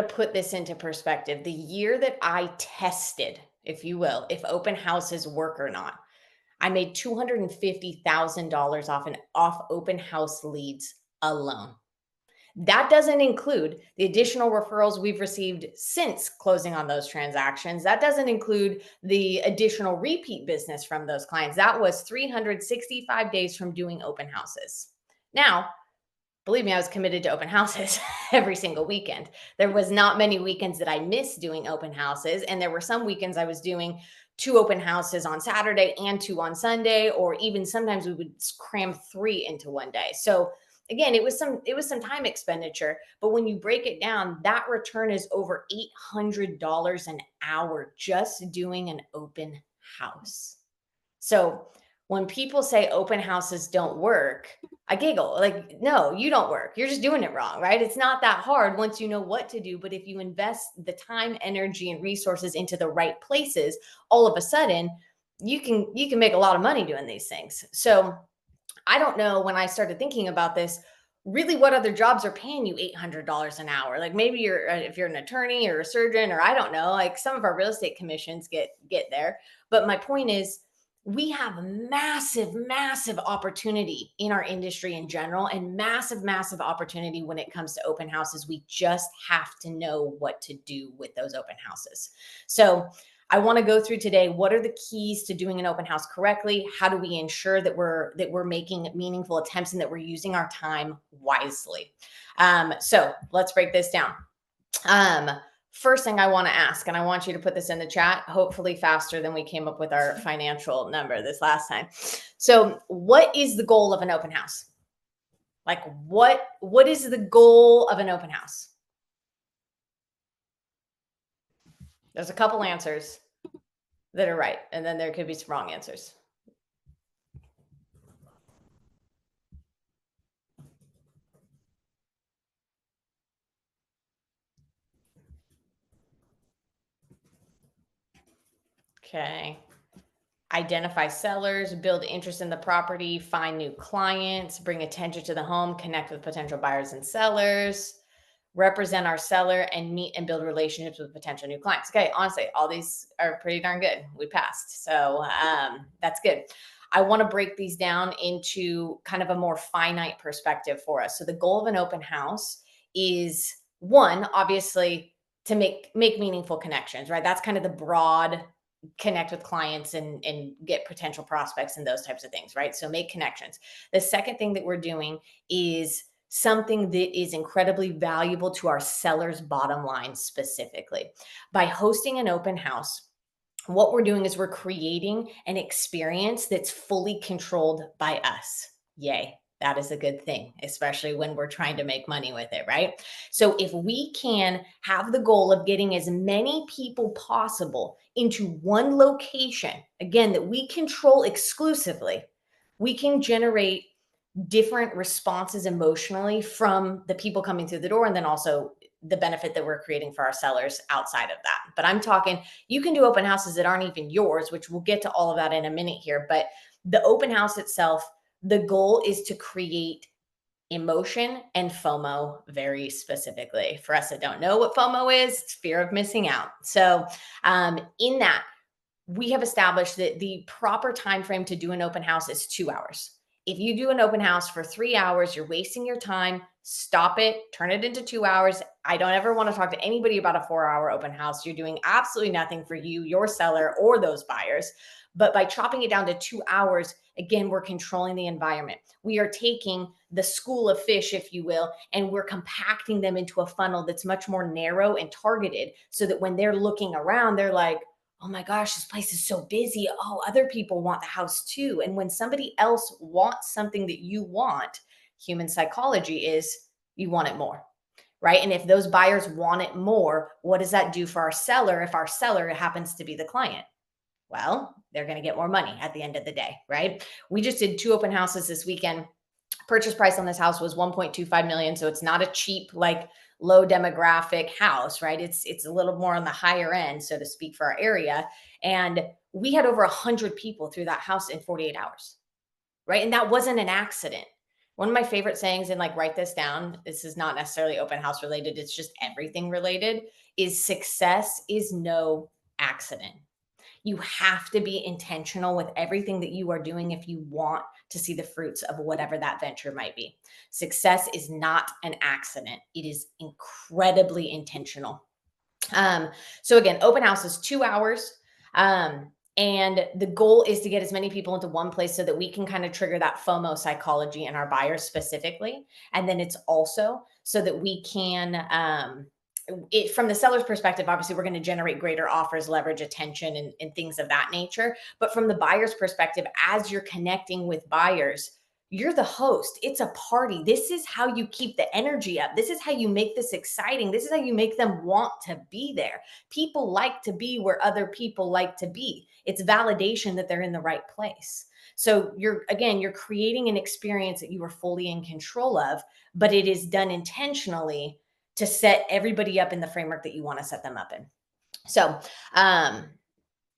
To put this into perspective, the year that I tested, if you will, if open houses work or not, I made $250,000 off open house leads alone. That doesn't include the additional referrals we've received since closing on those transactions. That doesn't include the additional repeat business from those clients. That was 365 days from doing open houses. Now, believe me, I was committed to open houses every single weekend. There was not many weekends that I missed doing open houses, and there were some weekends I was doing 2 open houses on Saturday and 2 on Sunday, or even sometimes we would cram 3 into one day. So again, it was some time expenditure, but when you break it down, that return is over $800 an hour just doing an open house. So when people say open houses don't work, I giggle like, no, you don't work. You're just doing it wrong, right? It's not that hard once you know what to do. But if you invest the time, energy, and resources into the right places, all of a sudden you can make a lot of money doing these things. So I don't know when I started thinking about this, really what other jobs are paying you $800 an hour. Like maybe if you're an attorney or a surgeon, or I don't know, like some of our real estate commissions get there. But my point is, we have massive opportunity in our industry in general, and massive opportunity when it comes to open houses. We just have to know what to do with those open houses. So I want to go through today, what are the keys to doing an open house correctly? How do we ensure that we're making meaningful attempts and that we're using our time wisely? So let's break this down. Um, First thing I want to ask, and I want you to put this in the chat, hopefully faster than we came up with our financial number this last time. So, what is the goal of an open house? Like, what is the goal of an open house? There's a couple answers that are right, and then there could be some wrong answers. Okay. Identify sellers, build interest in the property, find new clients, bring attention to the home, connect with potential buyers and sellers, represent our seller, and meet and build relationships with potential new clients. Okay, honestly, all these are pretty darn good. We passed. So that's good. I want to break these down into kind of a more finite perspective for us. So the goal of an open house is, one, obviously, to make meaningful connections, right? That's kind of the broad, connect with clients and get potential prospects and those types of things, right? So make connections. The second thing that we're doing is something that is incredibly valuable to our sellers' bottom line specifically. By hosting an open house, what we're doing is we're creating an experience that's fully controlled by us. Yay. That is a good thing, especially when we're trying to make money with it, right? So, if we can have the goal of getting as many people possible into one location, again, that we control exclusively, we can generate different responses emotionally from the people coming through the door, and then also the benefit that we're creating for our sellers outside of that. But I'm talking, you can do open houses that aren't even yours, which we'll get to all of that in a minute here. But the open house itself, the goal is to create emotion and FOMO very specifically. For us that don't know what FOMO is, it's fear of missing out. So in that, we have established that the proper time frame to do an open house is 2 hours. If you do an open house for 3 hours, you're wasting your time. Stop it, turn it into 2 hours. I don't ever want to talk to anybody about a 4 hour open house. You're doing absolutely nothing for you, your seller, or those buyers. But by chopping it down to 2 hours, again, we're controlling the environment. We are taking the school of fish, if you will, and we're compacting them into a funnel that's much more narrow and targeted, so that when they're looking around, they're like, oh my gosh, this place is so busy. Oh, other people want the house too. And when somebody else wants something that you want, human psychology is you want it more, right? And if those buyers want it more, what does that do for our seller if our seller happens to be the client? Well, they're going to get more money at the end of the day, right? We just did 2 open houses this weekend. Purchase price on this house was 1.25 million. So it's not a cheap, like low demographic house, right? It's a little more on the higher end, so to speak, for our area. And we had over 100 people through that house in 48 hours, right? And that wasn't an accident. One of my favorite sayings, and like write this down, this is not necessarily open house related, it's just everything related, is success is no accident. You have to be intentional with everything that you are doing if you want to see the fruits of whatever that venture might be. Success is not an accident, it is incredibly intentional. Um, so again, open house is 2 hours. And the goal is to get as many people into one place so that we can kind of trigger that FOMO psychology in our buyers specifically. And then it's also so that we can, from the seller's perspective, obviously we're going to generate greater offers, leverage, attention, and things of that nature. But from the buyer's perspective, as you're connecting with buyers, you're the host. It's a party. This is how you keep the energy up. This is how you make this exciting. This is how you make them want to be there. People like to be where other people like to be. It's validation that they're in the right place. So you're creating an experience that you are fully in control of, but it is done intentionally to set everybody up in the framework that you want to set them up in. So, um,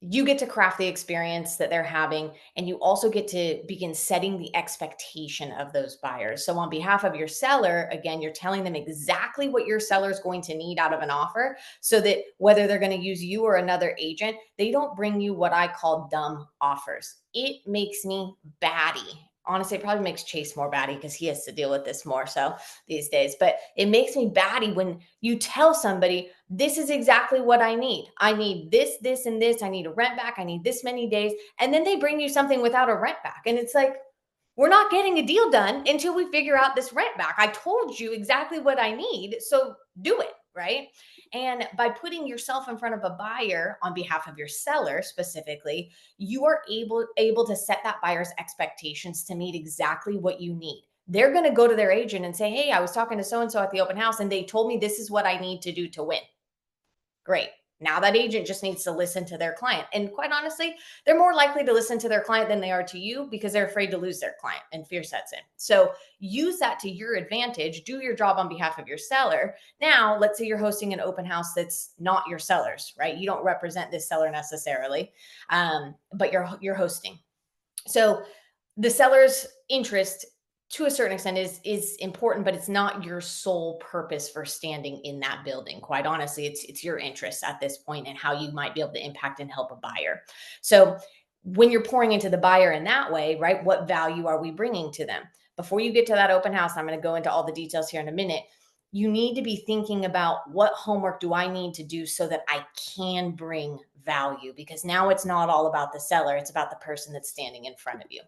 you get to craft the experience that they're having, and you also get to begin setting the expectation of those buyers. So on behalf of your seller, again, you're telling them exactly what your seller is going to need out of an offer, so that whether they're going to use you or another agent, they don't bring you what I call dumb offers. It makes me batty. Honestly, it probably makes Chase more batty because he has to deal with this more so these days. But it makes me batty when you tell somebody, this is exactly what I need. I need this, this, and this. I need a rent back. I need this many days. And then they bring you something without a rent back. And it's like, we're not getting a deal done until we figure out this rent back. I told you exactly what I need. So do it. Right. And by putting yourself in front of a buyer on behalf of your seller specifically, you are able to set that buyer's expectations to meet exactly what you need. They're going to go to their agent and say, hey, I was talking to so and so at the open house and they told me this is what I need to do to win. Great. Now that agent just needs to listen to their client. And quite honestly, they're more likely to listen to their client than they are to you because they're afraid to lose their client and fear sets in. So use that to your advantage. Do your job on behalf of your seller. Now, let's say you're hosting an open house that's not your seller's, right? You don't represent this seller necessarily, but you're hosting. So the seller's interest to a certain extent is important, but it's not your sole purpose for standing in that building. Quite honestly, it's your interest at this point and how you might be able to impact and help a buyer. So when you're pouring into the buyer in that way, right, what value are we bringing to them? Before you get to that open house, I'm going to go into all the details here in a minute. You need to be thinking about what homework do I need to do so that I can bring value, because now it's not all about the seller, it's about the person that's standing in front of you.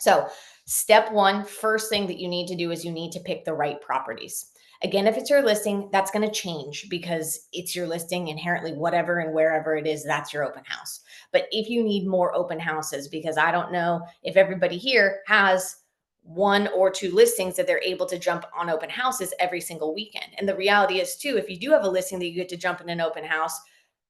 So, step one, first thing that you need to do is you need to pick the right properties. Again, if it's your listing, that's going to change because it's your listing inherently, whatever and wherever it is, that's your open house. But if you need more open houses, because I don't know if everybody here has one or two listings that they're able to jump on open houses every single weekend. And the reality is, too, if you do have a listing that you get to jump in an open house,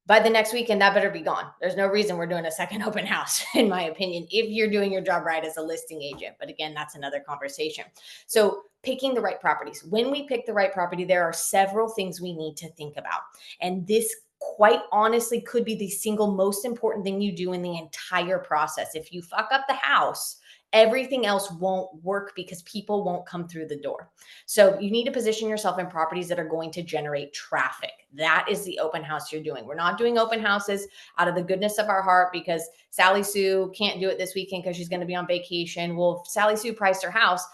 by the next weekend, that better be gone. There's no reason we're doing a second open house, in my opinion, if you're doing your job right as a listing agent. But again, that's another conversation. So, picking the right properties. When we pick the right property, there are several things we need to think about. And this, quite honestly, could be the single most important thing you do in the entire process. If you fuck up the house, everything else won't work because people won't come through the door. So you need to position yourself in properties that are going to generate traffic. That is the open house you're doing. We're not doing open houses out of the goodness of our heart because Sally Sue can't do it this weekend because she's going to be on vacation. Well, if Sally Sue priced her house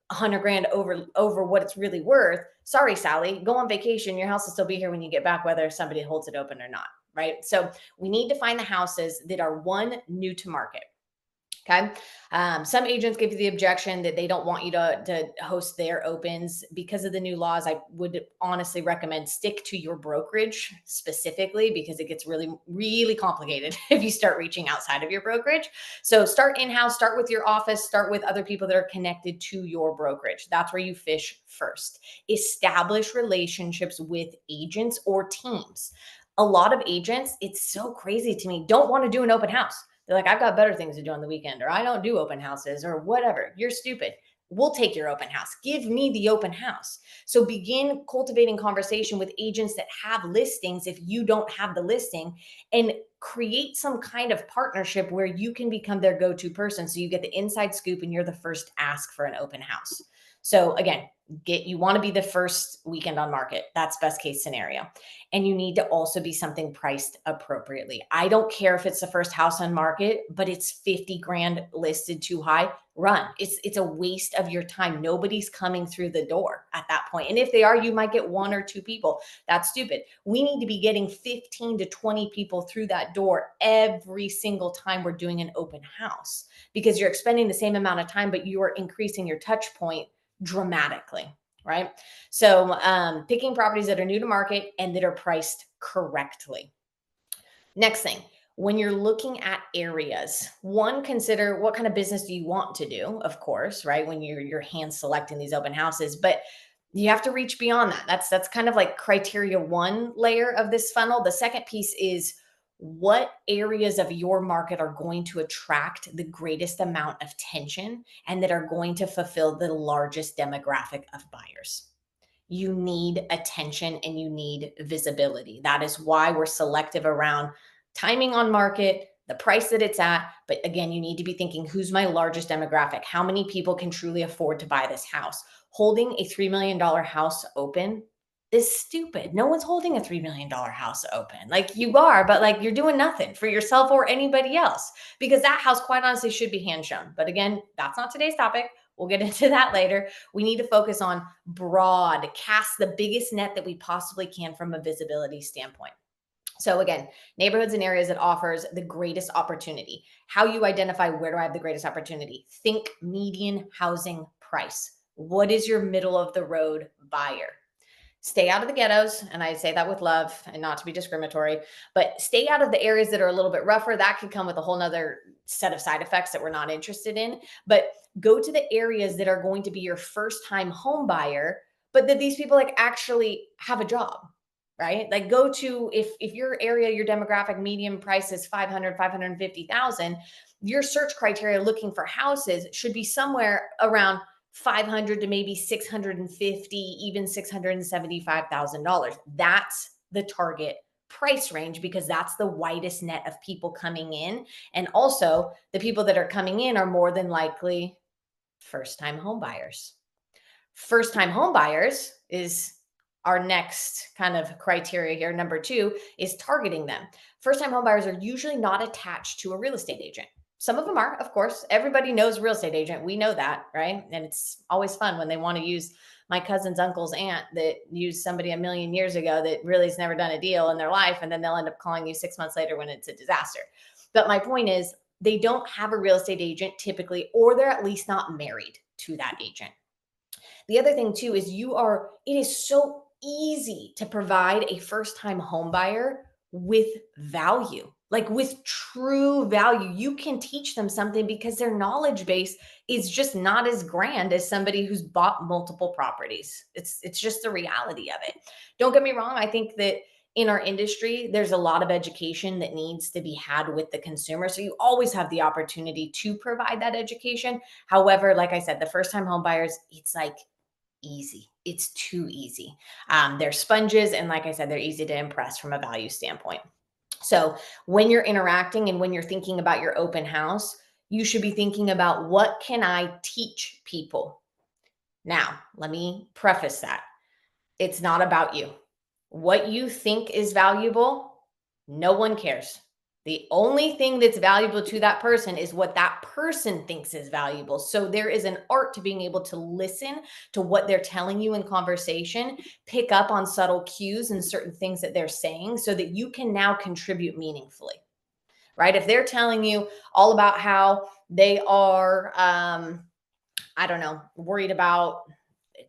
100 grand over what it's really worth. Sorry, Sally, go on vacation. Your house will still be here when you get back, whether somebody holds it open or not. Right. So we need to find the houses that are new to market. Okay. Some agents give you the objection that they don't want you to host their opens because of the new laws. I would honestly recommend stick to your brokerage specifically because it gets really, really complicated if you start reaching outside of your brokerage. So start in-house, start with your office, start with other people that are connected to your brokerage. That's where you fish first. Establish relationships with agents or teams. A lot of agents, it's so crazy to me, don't want to do an open house. They're like, I've got better things to do on the weekend, or I don't do open houses, or whatever. You're stupid. We'll take your open house. Give me the open house. So begin cultivating conversation with agents that have listings if you don't have the listing, and create some kind of partnership where you can become their go-to person. So you get the inside scoop and you're the first ask for an open house. So again, you want to be the first weekend on market. That's best case scenario. And you need to also be something priced appropriately. I don't care if it's the first house on market, but it's 50 grand listed too high. Run. It's a waste of your time. Nobody's coming through the door at that point. And if they are, you might get one or two people. That's stupid. We need to be getting 15 to 20 people through that door every single time we're doing an open house, because you're expending the same amount of time, but you are increasing your touch point dramatically, right? So, picking properties that are new to market and that are priced correctly. Next thing, when you're looking at areas, one, consider what kind of business do you want to do, of course, right? When you're hand selecting these open houses, but you have to reach beyond that. That's kind of like criteria one layer of this funnel. The second piece is what areas of your market are going to attract the greatest amount of tension and that are going to fulfill the largest demographic of buyers. You need attention and you need visibility. That is why we're selective around timing on market, the price that it's at. But again, you need to be thinking, who's my largest demographic? How many people can truly afford to buy this house? Holding a $3 million house open is stupid. No one's holding a $3 million house open. Like you are, but like you're doing nothing for yourself or anybody else, because that house, quite honestly, should be hand shown. But again, that's not today's topic. We'll get into that later. We need to focus on broad, cast the biggest net that we possibly can from a visibility standpoint. So again, neighborhoods and areas that offers the greatest opportunity. How you identify, where do I have the greatest opportunity? Think median housing price. What is your middle of the road buyer? Stay out of the ghettos. And I say that with love and not to be discriminatory, but stay out of the areas that are a little bit rougher. That could come with a whole nother set of side effects that we're not interested in. But go to the areas that are going to be your first time home buyer, but that these people like actually have a job, right? Like go to, if your area, your demographic median price is 500, 550,000, your search criteria looking for houses should be somewhere around 500 to maybe 650, even $675,000. That's the target price range, because that's the widest net of people coming in. And also, the people that are coming in are more than likely first time home buyers. First time home buyers is our next kind of criteria here. Number two is targeting them. First time home buyers are usually not attached to a real estate agent. Some of them are, of course. Everybody knows real estate agent. We know that, right? And it's always fun when they want to use my cousin's uncle's aunt that used somebody a million years ago that really has never done a deal in their life. And then they'll end up calling you 6 months later when it's a disaster. But my point is, they don't have a real estate agent typically, or they're at least not married to that agent. The other thing too is it is so easy to provide a first time home buyer with value, like with true value. You can teach them something because their knowledge base is just not as grand as somebody who's bought multiple properties. It's just the reality of it. Don't get me wrong. I think that in our industry, there's a lot of education that needs to be had with the consumer. So you always have the opportunity to provide that education. However, like I said, the first time home buyers, it's like easy. It's too easy. They're sponges. And like I said, they're easy to impress from a value standpoint. So when you're interacting and when you're thinking about your open house, you should be thinking about, what can I teach people? Now, let me preface that. It's not about you. What you think is valuable, no one cares. The only thing that's valuable to that person is what that person thinks is valuable. So there is an art to being able to listen to what they're telling you in conversation, pick up on subtle cues and certain things that they're saying so that you can now contribute meaningfully, right? If they're telling you all about how they are, I don't know, worried about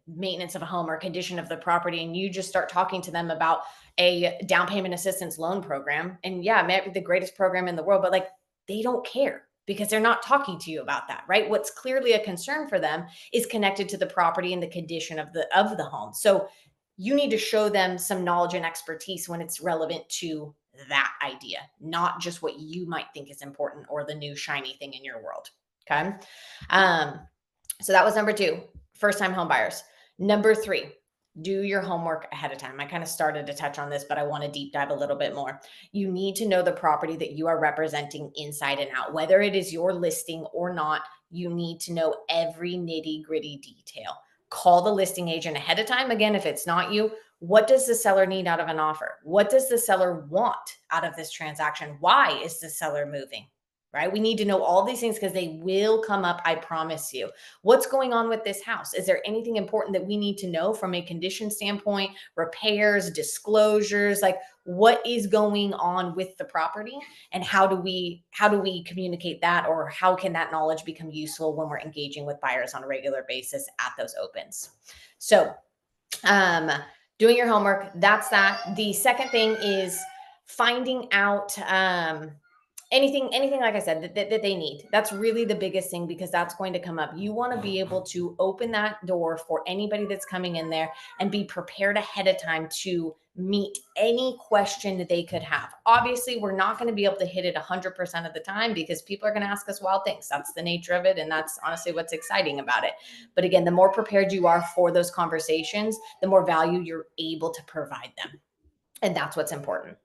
maintenance of a home or condition of the property, and you just start talking to them about a down payment assistance loan program, and yeah, it may be the greatest program in the world, but like they don't care because they're not talking to you about that, right? What's clearly a concern for them is connected to the property and the condition of the home. So you need to show them some knowledge and expertise when it's relevant to that idea, not just what you might think is important or the new shiny thing in your world. Okay. So that was number two, first time home buyers. Number three, do your homework ahead of time. I kind of started to touch on this, but I want to deep dive a little bit more. You need to know the property that you are representing inside and out, whether it is your listing or not. You need to know every nitty gritty detail. Call the listing agent ahead of time. Again, if it's not you, what does the seller need out of an offer? What does the seller want out of this transaction? Why is the seller moving? Right? We need to know all these things because they will come up, I promise you. What's going on with this house? Is there anything important that we need to know from a condition standpoint, repairs, disclosures, like what is going on with the property and how do we communicate that, or how can that knowledge become useful when we're engaging with buyers on a regular basis at those opens? So, um doing your homework, that's that. The second thing is finding out anything like I said that they need. That's really the biggest thing because that's going to come up. You want to be able to open that door for anybody that's coming in there and be prepared ahead of time to meet any question that they could have. Obviously, we're not going to be able to hit it 100% of the time because people are going to ask us wild things. That's the nature of it, and that's honestly what's exciting about it. But again, the more prepared you are for those conversations, the more value you're able to provide them, and that's what's important.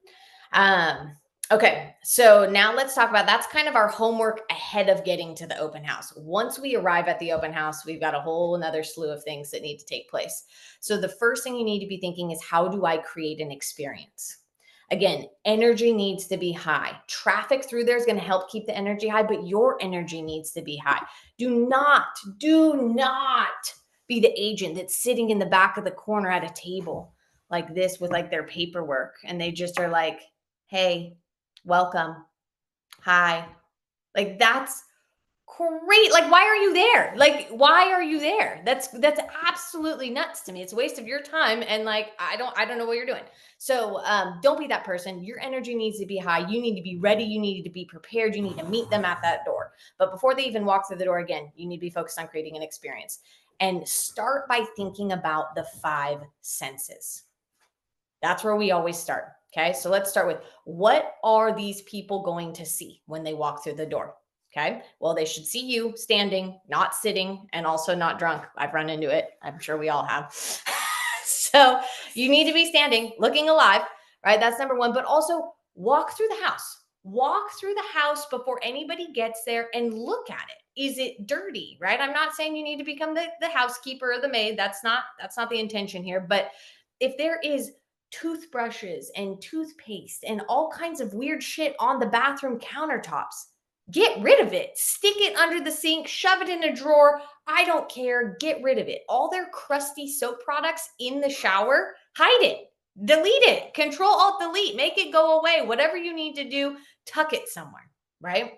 Okay, so now let's talk about, that's kind of our homework ahead of getting to the open house. Once we arrive at the open house, we've got a whole another slew of things that need to take place. So the first thing you need to be thinking is, how do I create an experience? Again, energy needs to be high. Traffic through there is going to help keep the energy high, but your energy needs to be high. Do not be the agent that's sitting in the back of the corner at a table like this with like their paperwork and they just are like, hey, welcome, hi. Like that's great. Like, why are you there? Like, why are you there? That's absolutely nuts to me. It's a waste of your time. And like, I don't know what you're doing. So don't be that person. Your energy needs to be high. You need to be ready. You need to be prepared. You need to meet them at that door. But before they even walk through the door, again, you need to be focused on creating an experience. And start by thinking about the five senses. That's where we always start. Okay. So let's start with, what are these people going to see when they walk through the door? Okay. Well, they should see you standing, not sitting, and also not drunk. I've run into it. I'm sure we all have. So you need to be standing, looking alive, right? That's number one. But also walk through the house. Walk through the house before anybody gets there and look at it. Is it dirty? Right? I'm not saying you need to become the housekeeper or the maid. That's not the intention here. But if there is toothbrushes and toothpaste and all kinds of weird shit on the bathroom countertops, get rid of it. Stick it under the sink, shove it in a drawer. I don't care. Get rid of it. All their crusty soap products in the shower, hide it, delete it, Control Alt Delete, make it go away. Whatever you need to do, tuck it somewhere, right?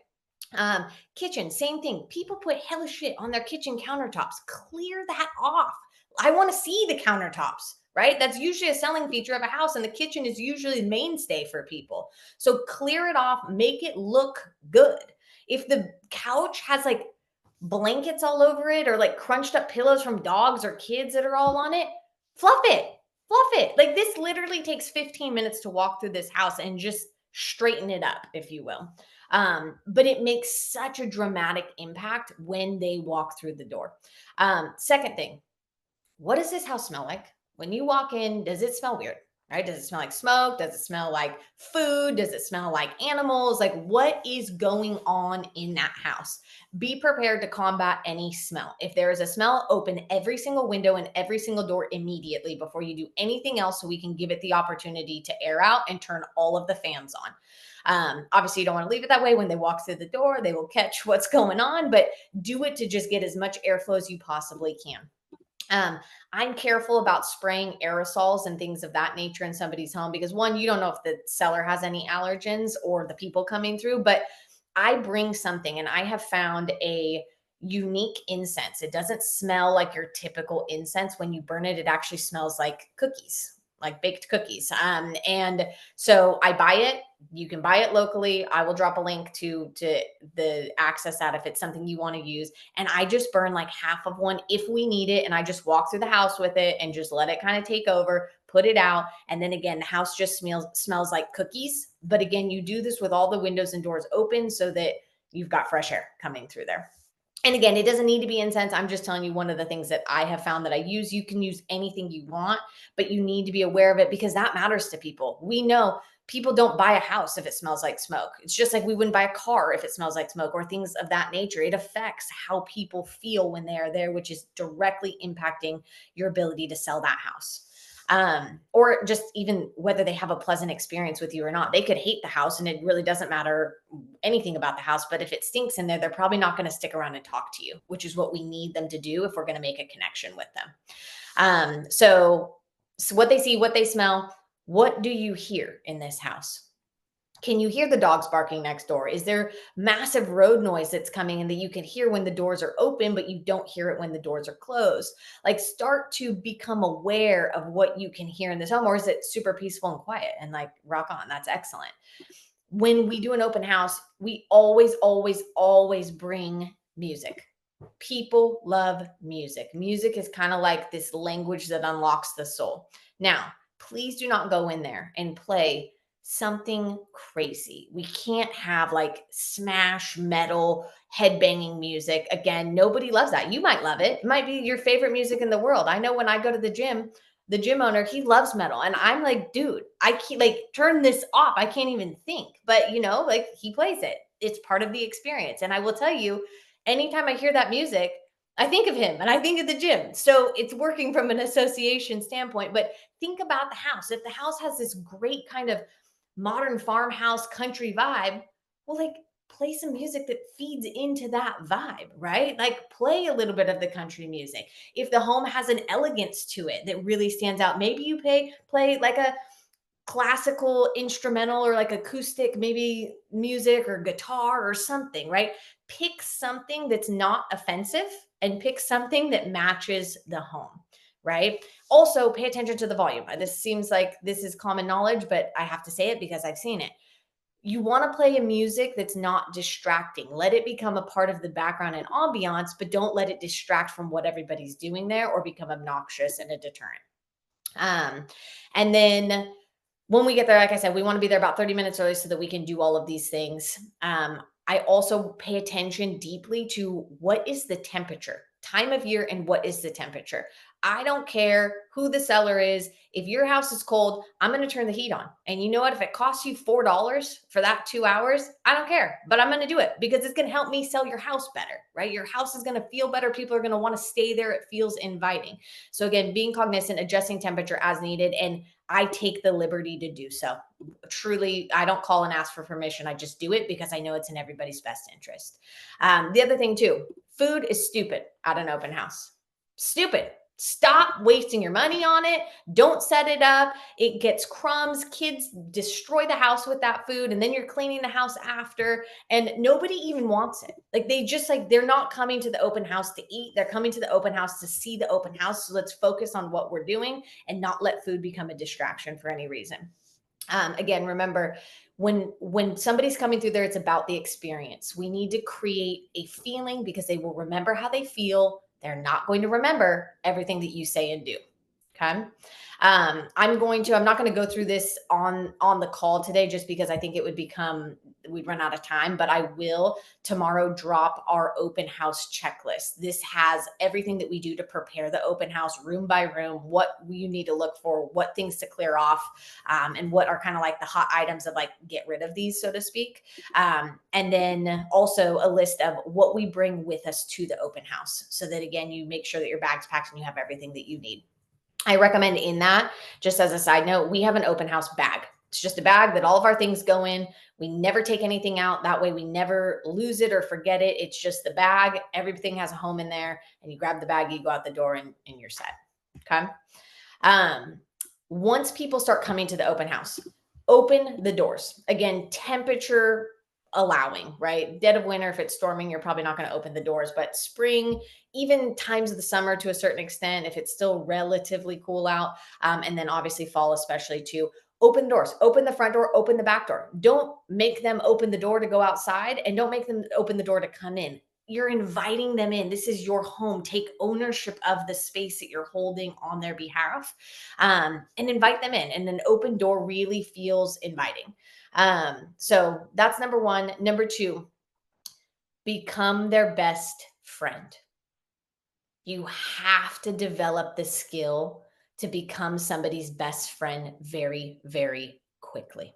Kitchen, same thing. People put hella shit on their kitchen countertops. Clear that off. I want to see the countertops, right? That's usually a selling feature of a house, and the kitchen is usually the mainstay for people. So clear it off, make it look good. If the couch has like blankets all over it or like crunched up pillows from dogs or kids that are all on it, fluff it. Fluff it. Like, this literally takes 15 minutes to walk through this house and just straighten it up, if you will. But it makes such a dramatic impact when they walk through the door. Second thing, what does this house smell like? When you walk in, does it smell weird? Right? Does it smell like smoke? Does it smell like food? Does it smell like animals? Like, what is going on in that house? Be prepared to combat any smell. If there is a smell, open every single window and every single door immediately before you do anything else, so we can give it the opportunity to air out and turn all of the fans on. Obviously, you don't want to leave it that way. When they walk through the door, they will catch what's going on, but do it to just get as much airflow as you possibly can. I'm careful about spraying aerosols and things of that nature in somebody's home because, one, you don't know if the seller has any allergens or the people coming through, but I bring something, and I have found a unique incense. It doesn't smell like your typical incense. When you burn it, it actually smells like cookies, like baked cookies. And so I buy it. You can buy it locally. I will drop a link to the access that if it's something you want to use. And I just burn like half of one if we need it. And I just walk through the house with it and just let it kind of take over, put it out. And then again, the house just smells like cookies. But again, you do this with all the windows and doors open so that you've got fresh air coming through there. And again, it doesn't need to be incense. I'm just telling you one of the things that I have found that I use. You can use anything you want, but you need to be aware of it because that matters to people. We know People don't buy a house if it smells like smoke. It's just like we wouldn't buy a car if it smells like smoke or things of that nature. It affects how people feel when they are there, which is directly impacting your ability to sell that house. Or just even whether they have a pleasant experience with you or not. They could hate the house and it really doesn't matter anything about the house. But if it stinks in there, they're probably not going to stick around and talk to you, which is what we need them to do if we're going to make a connection with them. So what they see, what they smell, what do you hear in this house? Can you hear the dogs barking next door? Is there massive road noise that's coming in that you can hear when the doors are open, but you don't hear it when the doors are closed? Like start to become aware of what you can hear in this home, or is it super peaceful and quiet and like rock on? That's excellent. When we do an open house, we always bring music. People love music. Music is kind of like this language that unlocks the soul. Now, please do not go in there and play something crazy. We can't have like smash metal headbanging music. Again, nobody loves that. You might love it. It might be your favorite music in the world. I know when I go to the gym owner, he loves metal. And I'm like, dude, I can't like turn this off. I can't even think. But like he plays it. It's part of the experience. And I will tell you, anytime I hear that music, I think of him and I think of the gym. So it's working from an association standpoint. But think about the house. If the house has this great kind of modern farmhouse country vibe, well, like play some music that feeds into that vibe, right? Like play a little bit of the country music. If the home has an elegance to it that really stands out, maybe you play like a classical instrumental or like acoustic maybe music or guitar or something, right? Pick something that's not offensive and pick something that matches the home, right? Also pay attention to the volume. This seems like this is common knowledge, but I have to say it because I've seen it. You want to play a music that's not distracting. Let it become a part of the background and ambiance, but don't let it distract from what everybody's doing there or become obnoxious and a deterrent. And then when we get there, like I said, we want to be there about 30 minutes early so that we can do all of these things. I also pay attention deeply to what is the temperature, time of year, and what is the temperature. I don't care who the seller is. If your house is cold, I'm going to turn the heat on. And you know what? If it costs you $4 for that 2 hours, I don't care, but I'm going to do it because it's going to help me sell your house better, right? Your house is going to feel better. People are going to want to stay there. It feels inviting. So again, being cognizant, adjusting temperature as needed, and I take the liberty to do so. Truly, I don't call and ask for permission. I just do it because I know it's in everybody's best interest. The other thing too, food is stupid at an open house. Stupid. Stop wasting your money on it. Don't set it up. It gets crumbs. Kids destroy the house with that food. And then you're cleaning the house after. And nobody even wants it. Like they're not coming to the open house to eat. They're coming to the open house to see the open house. So let's focus on what we're doing and not let food become a distraction for any reason. Again, remember when somebody's coming through there, it's about the experience. We need to create a feeling because they will remember how they feel. They're not going to remember everything that you say and do. Okay. I'm not going to go through this on the call today just because I think we'd run out of time, but I will tomorrow drop our open house checklist. This has everything that we do to prepare the open house room by room, what you need to look for, what things to clear off, and what are kind of like the hot items of like, get rid of these, so to speak. And then also a list of what we bring with us to the open house so that again, you make sure that your bag's packed and you have everything that you need. I recommend in that, just as a side note, we have an open house bag. It's just a bag that all of our things go in. We never take anything out. That way we never lose it or forget it. It's just the bag. Everything has a home in there and you grab the bag, you go out the door and you're set. Okay. Once people start coming to the open house, open the doors. Again, temperature allowing, right? Dead of winter, if it's storming, you're probably not going to open the doors, but spring, even times of the summer to a certain extent, if it's still relatively cool out, and then obviously fall, especially too, open doors, open the front door, open the back door. Don't make them open the door to go outside and don't make them open the door to come in. You're inviting them in. This is your home. Take ownership of the space that you're holding on their behalf, and invite them in. And an open door really feels inviting. So that's number one. Number two, become their best friend. You have to develop the skill to become somebody's best friend very, very quickly.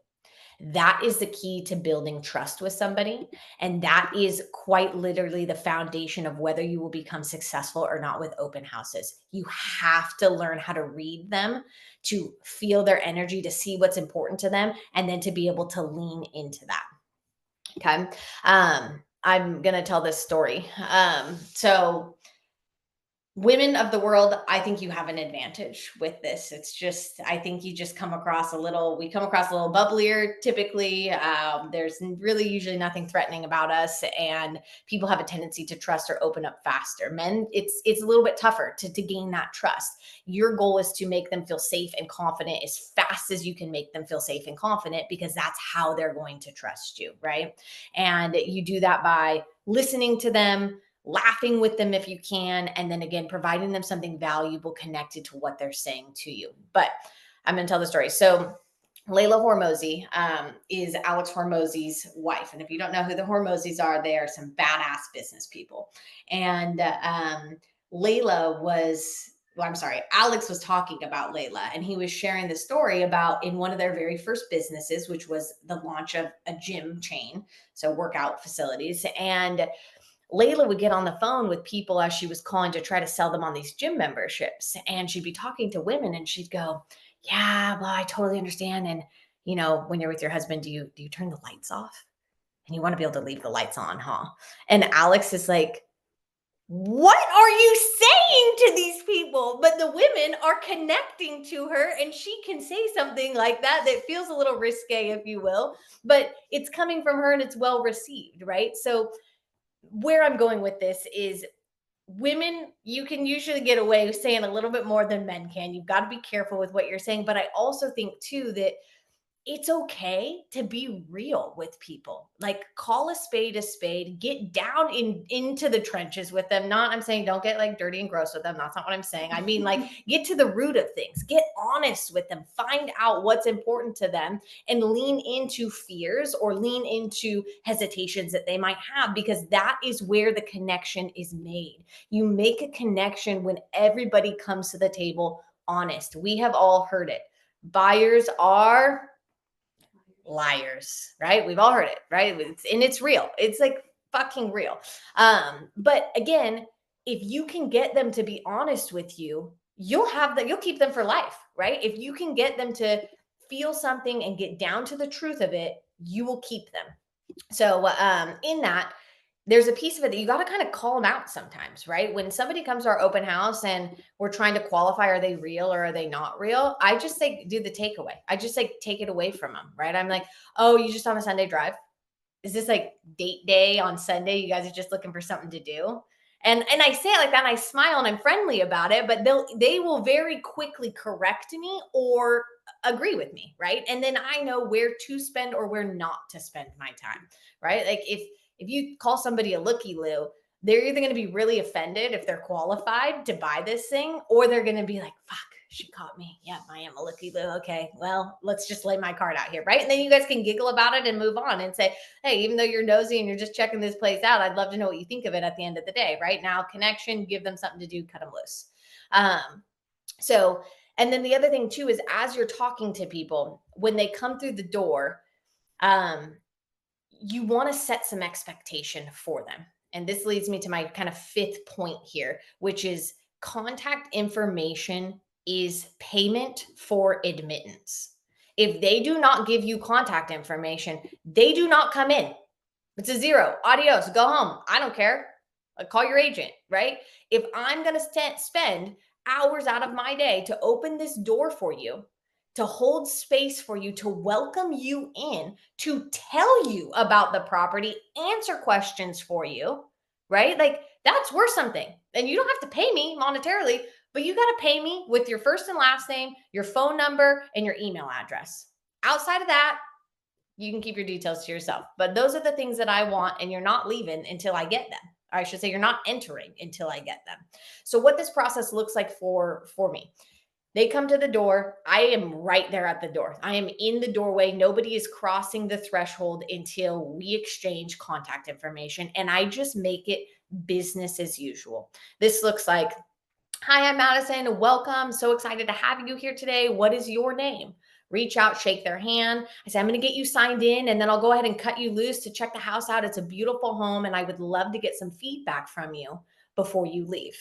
That is the key to building trust with somebody. And that is quite literally the foundation of whether you will become successful or not with open houses. You have to learn how to read them, to feel their energy, to see what's important to them, and then to be able to lean into that. Okay. I'm going to tell this story. So, women of the world, I think you have an advantage with this. It's just, I think you just come across we come across a little bubblier typically. There's really usually nothing threatening about us, and people have a tendency to trust or open up faster. Men, it's a little bit tougher to gain that trust. Your goal is to make them feel safe and confident as fast as you can make them feel safe and confident, because that's how they're going to trust you, right? And you do that by listening to them, laughing with them if you can, and then again, providing them something valuable connected to what they're saying to you. But I'm going to tell the story. So, Layla Hormozy is Alex Hormozy's wife. And if you don't know who the Hormozys are, they are some badass business people. And Layla was, well, I'm sorry, Alex was talking about Layla, and he was sharing the story about in one of their very first businesses, which was the launch of a gym chain, so workout facilities. And Layla would get on the phone with people as she was calling to try to sell them on these gym memberships. And she'd be talking to women and she'd go, yeah, well, I totally understand. And, when you're with your husband, do you turn the lights off? And you want to be able to leave the lights on, huh? And Alex is like, what are you saying to these people? But the women are connecting to her, and she can say something like that feels a little risque, if you will, but it's coming from her and it's well received, right? So, where I'm going with this is, women, you can usually get away with saying a little bit more than men can. You've got to be careful with what you're saying. But I also think, too, that it's okay to be real with people. Like, call a spade, get down into the trenches with them. Not, I'm saying don't get like dirty and gross with them. That's not what I'm saying. I mean, like, get to the root of things, get honest with them, find out what's important to them, and lean into fears or lean into hesitations that they might have, because that is where the connection is made. You make a connection when everybody comes to the table honest. We have all heard it. Buyers are liars, right? We've all heard it, right? It's real. It's like fucking real. But again, if you can get them to be honest with you, you'll keep them for life, right? If you can get them to feel something and get down to the truth of it, you will keep them. So, in that, there's a piece of it that you got to kind of call them out sometimes, right? When somebody comes to our open house and we're trying to qualify, are they real or are they not real? I just say, do the takeaway. I just say, take it away from them, right? I'm like, oh, you just on a Sunday drive? Is this like date day on Sunday? You guys are just looking for something to do? And I say it like that, and I smile and I'm friendly about it, but they will very quickly correct me or agree with me, right? And then I know where to spend or where not to spend my time, right? Like, if you call somebody a looky loo, they're either going to be really offended if they're qualified to buy this thing, or they're going to be like, fuck, she caught me. Yeah, I am a looky loo. Okay, well, let's just lay my card out here, right? And then you guys can giggle about it and move on and say, hey, even though you're nosy and you're just checking this place out, I'd love to know what you think of it at the end of the day, right? Now, connection, give them something to do, cut them loose. So, and then the other thing too is, as you're talking to people, when they come through the door, you want to set some expectation for them. And this leads me to my kind of fifth point here, which is contact information is payment for admittance. If they do not give you contact information, they do not come in. It's a zero. Adios. Go home. I don't care. Call your agent, right? If I'm going to spend hours out of my day to open this door for you, to hold space for you, to welcome you in, to tell you about the property, answer questions for you, right? Like, that's worth something. And you don't have to pay me monetarily, but you got to pay me with your first and last name, your phone number, and your email address. Outside of that, you can keep your details to yourself. But those are the things that I want, and you're not leaving until I get them. Or I should say, you're not entering until I get them. So what this process looks like for me. They come to the door. I am right there at the door. I am in the doorway. Nobody is crossing the threshold until we exchange contact information. And I just make it business as usual. This looks like, hi, I'm Madison. Welcome. So excited to have you here today. What is your name? reach out, shake their hand. I say, I'm going to get you signed in and then I'll go ahead and cut you loose to check the house out. It's a beautiful home and I would love to get some feedback from you before you leave.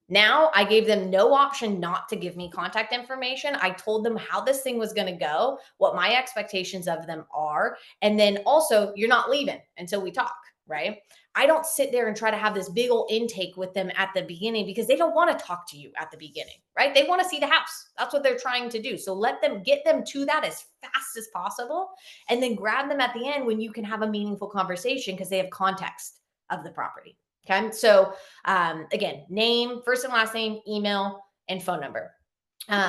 Now I gave them no option not to give me contact information. I told them how this thing was going to go, what my expectations of them are. And then also, you're not leaving until we talk, right? I don't sit there and try to have this big old intake with them at the beginning because they don't want to talk to you at the beginning, right? They want to see the house. That's what they're trying to do. So let them get them to that as fast as possible and then grab them at the end when you can have a meaningful conversation because they have context of the property. Okay. So again, name, first and last name, email, and phone number.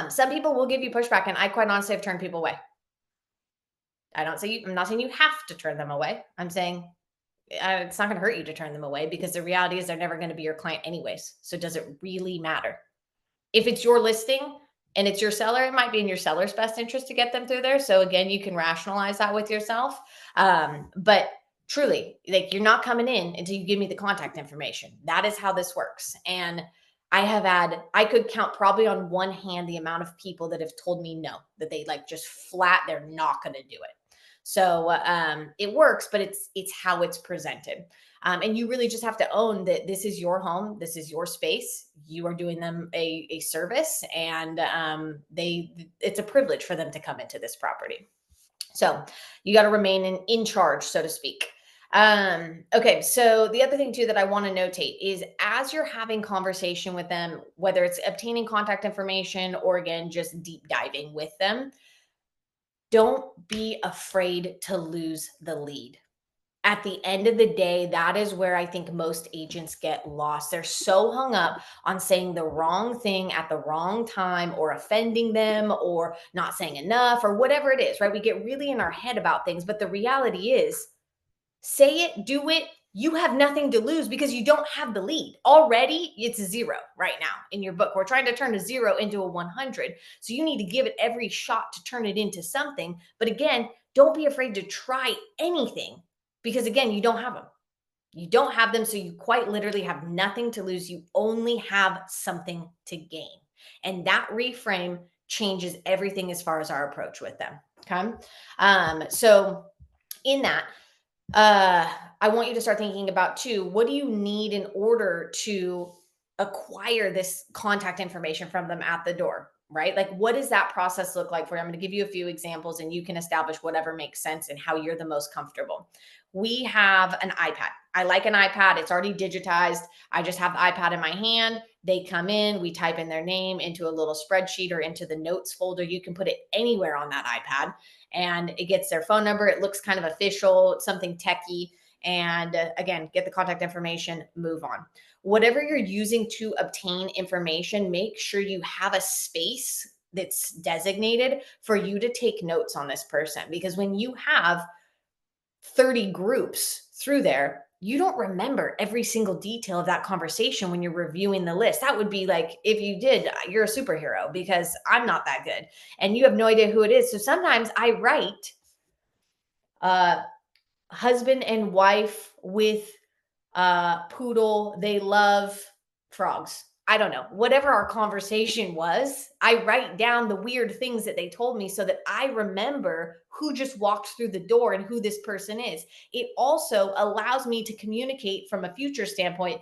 Some people will give you pushback, and I quite honestly have turned people away. I'm not saying you have to turn them away. I'm saying it's not going to hurt you to turn them away because the reality is they're never going to be your client anyways. So does it really matter? If it's your listing and it's your seller, it might be in your seller's best interest to get them through there. So again, you can rationalize that with yourself. But truly, like you're not coming in until you give me the contact information. That is how this works. And I could count probably on one hand the amount of people that have told me no, that they like just flat, they're not going to do it. So it works, but it's how it's presented. And you really just have to own that this is your home, this is your space. You are doing them a service, and it's a privilege for them to come into this property. So you got to remain in charge, so to speak. Okay, so the other thing too that I want to notate is as you're having conversation with them, whether it's obtaining contact information or again just deep diving with them, don't be afraid to lose the lead. At the end of the day, that is where I think most agents get lost. They're so hung up on saying the wrong thing at the wrong time or offending them or not saying enough or whatever it is, right? We get really in our head about things, but the reality is say it, do it. You have nothing to lose because you don't have the lead. Already, it's a 0 right now in your book. We're trying to turn a 0 into a 100. So you need to give it every shot to turn it into something. But again, don't be afraid to try anything because again, you don't have them. You don't have them. So you quite literally have nothing to lose. You only have something to gain. And that reframe changes everything as far as our approach with them. Okay. So in that, I want you to start thinking about too, what do you need in order to acquire this contact information from them at the door, right? Like, what does that process look like for you? I'm going to give you a few examples and you can establish whatever makes sense and how you're the most comfortable. We have an iPad. I like an iPad. It's already digitized. I just have the iPad in my hand. They come in, we type in their name into a little spreadsheet or into the notes folder. You can put it anywhere on that iPad and it gets their phone number. It looks kind of official, something techy. And again, get the contact information, move on. Whatever you're using to obtain information, make sure you have a space that's designated for you to take notes on this person. Because when you have 30 groups through there, you don't remember every single detail of that conversation when you're reviewing the list. That would be like, if you did, you're a superhero because I'm not that good and you have no idea who it is. So sometimes I write husband and wife with poodle. They love frogs. I don't know, whatever our conversation was, I write down the weird things that they told me so that I remember who just walked through the door and who this person is. It also allows me to communicate from a future standpoint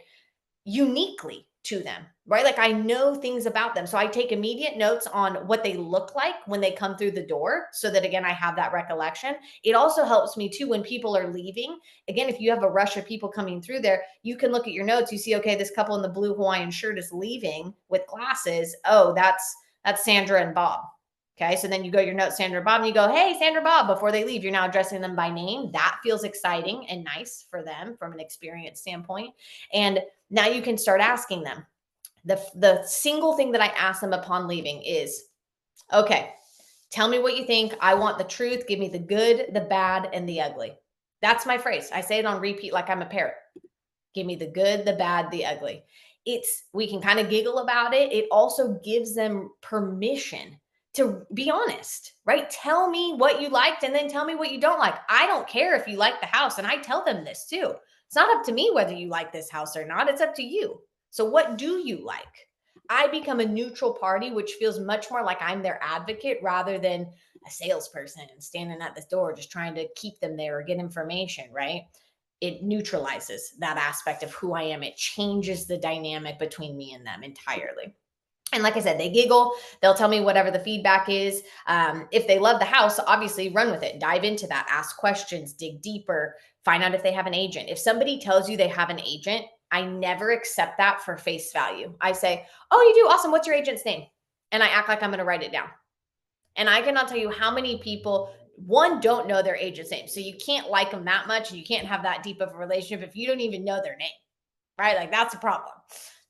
uniquely to them, right? Like I know things about them. So I take immediate notes on what they look like when they come through the door so that again, I have that recollection. It also helps me too when people are leaving. Again, if you have a rush of people coming through there, you can look at your notes. You see, okay, this couple in the blue Hawaiian shirt is leaving with glasses. Oh, that's Sandra and Bob. Okay. So then you go your notes, Sandra and Bob, and you go, hey, Sandra, Bob, before they leave, you're now addressing them by name. That feels exciting and nice for them from an experience standpoint. And now you can start asking them. The single thing that I ask them upon leaving is, okay, tell me what you think. I want the truth. Give me the good, the bad, and the ugly. That's my phrase. I say it on repeat like I'm a parrot. Give me the good, the bad, the ugly. We can kind of giggle about it. It also gives them permission to be honest, right? Tell me what you liked and then tell me what you don't like. I don't care if you like the house. And I tell them this too. It's not up to me whether you like this house or not. It's up to you. So what do you like? I become a neutral party, which feels much more like I'm their advocate rather than a salesperson standing at this door just trying to keep them there or get information, right? It neutralizes that aspect of who I am. It changes the dynamic between me and them entirely. And like I said, they giggle. They'll tell me whatever the feedback is. If they love the house, obviously run with it. Dive into that. Ask questions. Dig deeper. Find out if they have an agent. If somebody tells you they have an agent, I never accept that for face value. I say, "Oh, you do? Awesome. What's your agent's name?" And I act like I'm going to write it down. And I cannot tell you how many people, one, don't know their agent's name. So you can't like them that much and you can't have that deep of a relationship if you don't even know their name, right? Like that's a problem.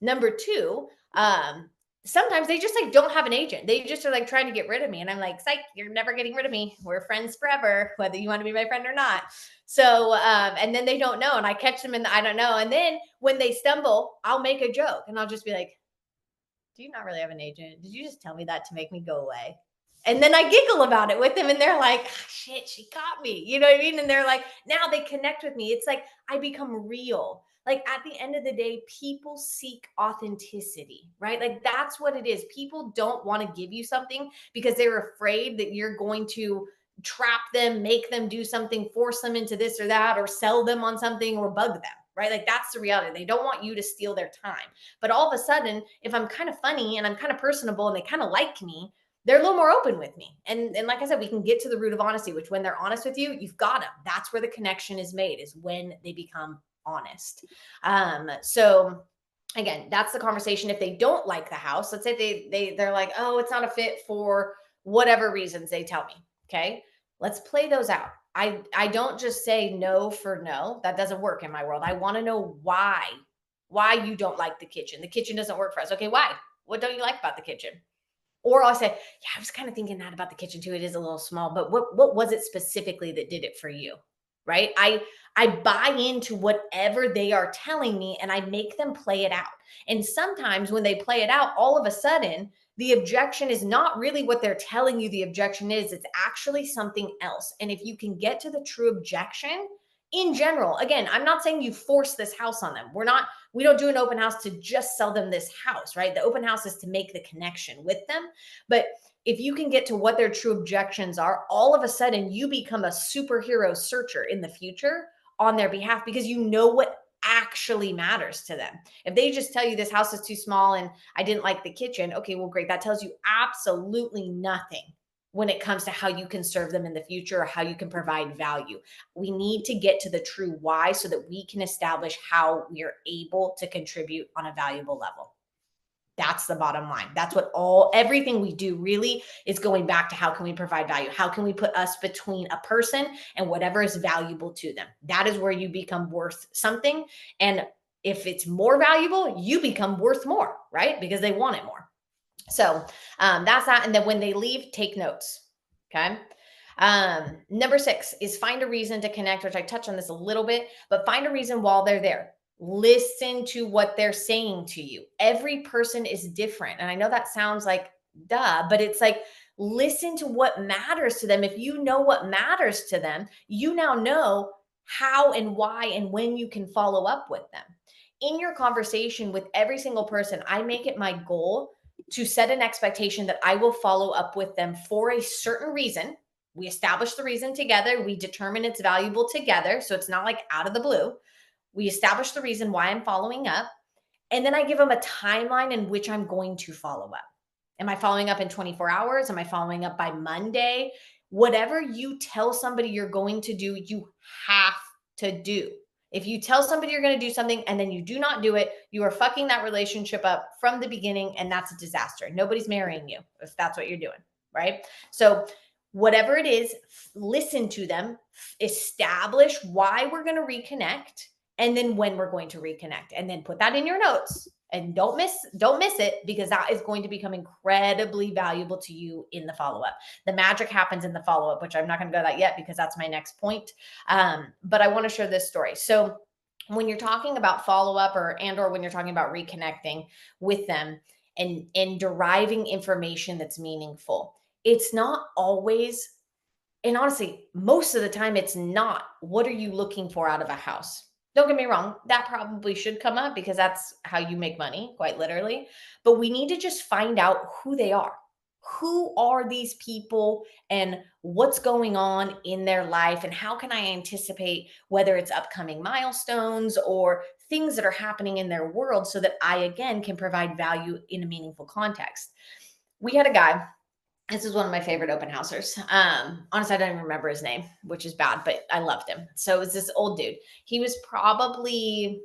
Number two, sometimes they just like don't have an agent. They just are like trying to get rid of me. And I'm like, psych, you're never getting rid of me. We're friends forever, whether you want to be my friend or not. So, and then they don't know. And I catch them in the I don't know. And then when they stumble, I'll make a joke and I'll just be like, do you not really have an agent? Did you just tell me that to make me go away? And then I giggle about it with them and they're like, "Ah, shit, she caught me." You know what I mean? And they're like, now they connect with me. It's like I become real. Like at the end of the day, people seek authenticity, right? Like that's what it is. People don't want to give you something because they're afraid that you're going to trap them, make them do something, force them into this or that, or sell them on something or bug them, right? Like that's the reality. They don't want you to steal their time. But all of a sudden, if I'm kind of funny and I'm kind of personable and they kind of like me, they're a little more open with me. And like I said, we can get to the root of honesty, which when they're honest with you, you've got them. That's where the connection is made, is when they become honest. So again, that's the conversation. If they don't like the house, let's say they're like, oh, it's not a fit for whatever reasons they tell me. Okay. Let's play those out. I don't just say no for no. That doesn't work in my world. I want to know why you don't like the kitchen. The kitchen doesn't work for us. Okay, why? What don't you like about the kitchen? Or I'll say, yeah, I was kind of thinking that about the kitchen too. It is a little small, but what was it specifically that did it for you? Right? I buy into whatever they are telling me and I make them play it out. And sometimes when they play it out, all of a sudden the objection is not really what they're telling you the objection is. It's actually something else. And if you can get to the true objection in general, again, I'm not saying you force this house on them. We don't do an open house to just sell them this house, right? The open house is to make the connection with them. But if you can get to what their true objections are, all of a sudden you become a superhero searcher in the future on their behalf because you know what actually matters to them. If they just tell you this house is too small and I didn't like the kitchen, okay, well, great. That tells you absolutely nothing when it comes to how you can serve them in the future or how you can provide value. We need to get to the true why so that we can establish how we're able to contribute on a valuable level. That's the bottom line. That's what everything we do really is going back to how can we provide value? How can we put us between a person and whatever is valuable to them? That is where you become worth something. And if it's more valuable, you become worth more, right? Because they want it more. So that's that. And then when they leave, take notes. Okay. Number 6 is find a reason to connect, which I touched on this a little bit, but find a reason while they're there. Listen to what they're saying to you. Every person is different. And I know that sounds like duh, but it's like, listen to what matters to them. If you know what matters to them, you now know how and why and when you can follow up with them. In your conversation with every single person, I make it my goal to set an expectation that I will follow up with them for a certain reason. We establish the reason together. We determine it's valuable together. So it's not like out of the blue. We establish the reason why I'm following up. And then I give them a timeline in which I'm going to follow up. Am I following up in 24 hours? Am I following up by Monday? Whatever you tell somebody you're going to do, you have to do. If you tell somebody you're going to do something and then you do not do it, you are fucking that relationship up from the beginning, and that's a disaster. Nobody's marrying you if that's what you're doing, right? So whatever it is, listen to them, establish why we're going to reconnect, and then when we're going to reconnect, and then put that in your notes. And don't miss it, because that is going to become incredibly valuable to you in the follow-up. The magic happens in the follow-up, which I'm not going to go that yet because that's my next point. But I want to share this story. So when you're talking about follow-up or when you're talking about reconnecting with them and deriving information that's meaningful, it's not always, and honestly, most of the time it's not, what are you looking for out of a house? Don't get me wrong, that probably should come up because that's how you make money, quite literally. But we need to just find out who they are. who are these people and what's going on in their life, and how can I anticipate whether it's upcoming milestones or things that are happening in their world so that I again can provide value in a meaningful context. We had a guy, this is one of my favorite open housers. Honestly, I don't even remember his name, which is bad, but I loved him. So it was this old dude. He was probably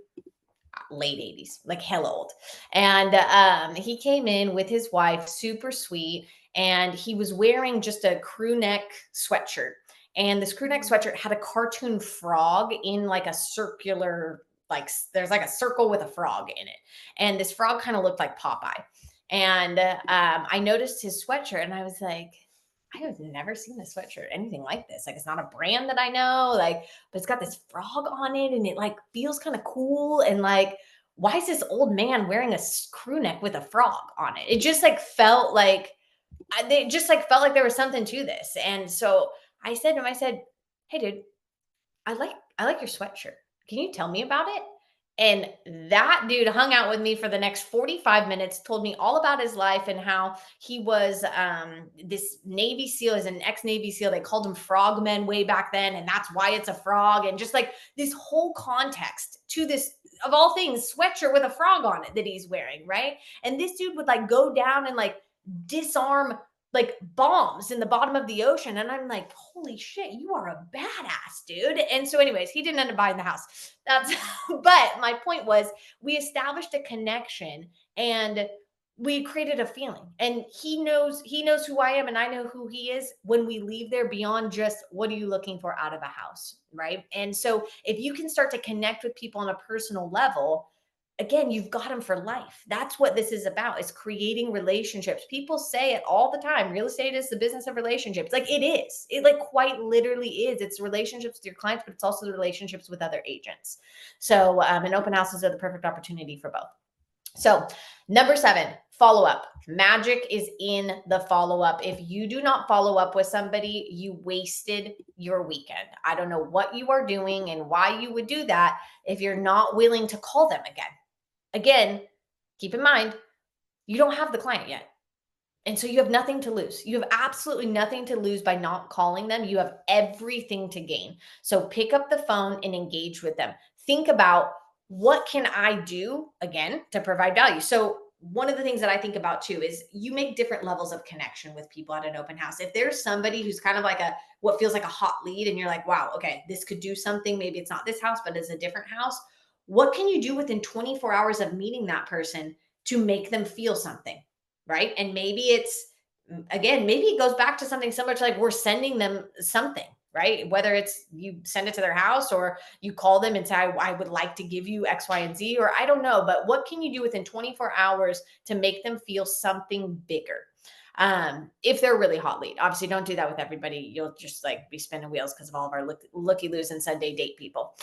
late 80s, like hell old. And he came in with his wife, super sweet, and he was wearing just a crew neck sweatshirt. And this crew neck sweatshirt had a cartoon frog in like a circular, like there's like a circle with a frog in it. And this frog kind of looked like Popeye. And I noticed his sweatshirt and I was like, I have never seen a sweatshirt anything like this. Like, it's not a brand that I know, like, but it's got this frog on it and it like feels kind of cool. And like, why is this old man wearing a crew neck with a frog on it? It just like felt like, they just like felt like there was something to this. And so I said to him, I said, hey, dude, I like your sweatshirt. Can you tell me about it? And that dude hung out with me for the next 45 minutes, told me all about his life and how he was this Navy SEAL, is an ex-Navy SEAL. They called him frogmen way back then, and that's why it's a frog. And just like this whole context to this, of all things, sweatshirt with a frog on it that he's wearing, right? And this dude would like go down and like disarm like bombs in the bottom of the ocean. And I'm like, holy shit, you are a badass, dude. And so, anyways, he didn't end up buying the house. That's, but my point was, we established a connection and we created a feeling. And he knows who I am and I know who he is when we leave there beyond just what are you looking for out of a house, right? And so, if you can start to connect with people on a personal level, again, you've got them for life. That's what this is about, is creating relationships. People say it all the time. Real estate is the business of relationships. Like, it is. It like quite literally is. It's relationships with your clients, but it's also the relationships with other agents. So, and open houses are the perfect opportunity for both. So, number 7, follow up. Magic is in the follow up. If you do not follow up with somebody, you wasted your weekend. I don't know what you are doing and why you would do that if you're not willing to call them again. Again, keep in mind, you don't have the client yet. And so you have nothing to lose. You have absolutely nothing to lose by not calling them. You have everything to gain. So pick up the phone and engage with them. Think about, what can I do again to provide value? So one of the things that I think about too is you make different levels of connection with people at an open house. If there's somebody who's kind of like a, what feels like a hot lead, and you're like, wow, okay, this could do something. Maybe it's not this house, but it's a different house. What can you do within 24 hours of meeting that person to make them feel something? Right. And maybe it's, again, maybe it goes back to something similar to like, we're sending them something, right? Whether it's you send it to their house or you call them and say, I would like to give you X, Y, and Z, or I don't know, but what can you do within 24 hours to make them feel something bigger? If they're really hot lead, obviously don't do that with everybody. You'll just like be spinning wheels because of all of our looky loos and Sunday date people.